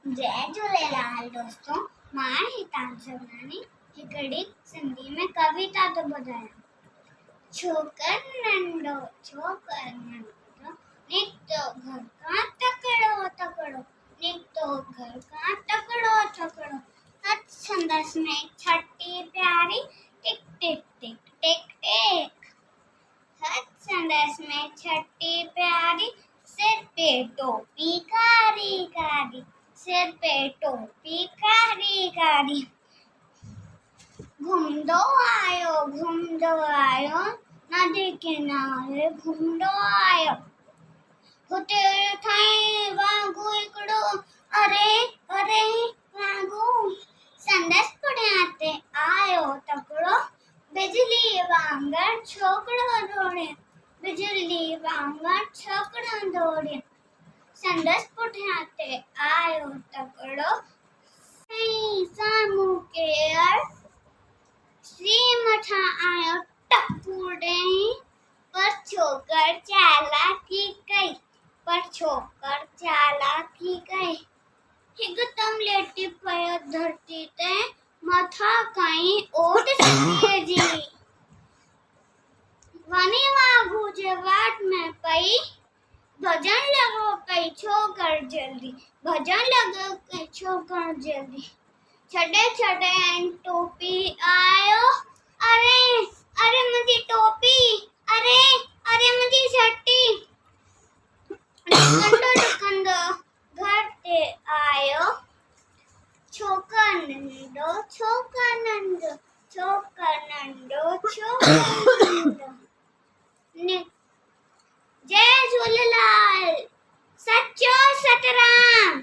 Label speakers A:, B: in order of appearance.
A: जय झूलेलाल दोस्तों। मां हितांशवनानी हिकड़ी सिंधी में कविता तो ॿुधायां। छोकर नंढो निकतो घर का तकड़ो तकड़ो, निकतो घर का तकड़ो तकड़ो। हथ संदस में छठी प्यारी, टिक टिक टिक टिक टिक। हथ संदस में छठी प्यारी, सिर पे टोपी कारी कारी, सिर पे टोपी कारी कारी। घूमदो आयो नदी किनारे घूमदो आयो। हुते ठाई वांगू हिकड़ो, अरे अरे वांगू। संदस पुठियां आयो तकड़ो, बिजली वांगर छोकड़ो दौड़े, बिजली वांगर छोकड़ो दौड़े। संदस पुठियां आयो तकड़ो, साम्हूं केर श्री मथां आयो टप्पू ॾेई। पर छोकर चालाकी कई, हिकदम लेटी पयो धरती ते, मथा कई ओट सतीअ जी। वनी वाघू जे वाट में पई, भजन लगो कई छोकर जल्दी, भजन लगो कई छोकर जल्दी। छॾे छॾे टोपी आयो, अरे अरे मुंहिंजी टोपी, अरे अरे मुंहिंजी छटी। ॾुकंदो घर ते आयो, छोकर नंढो जय झूलेलाल, सचो सतराम।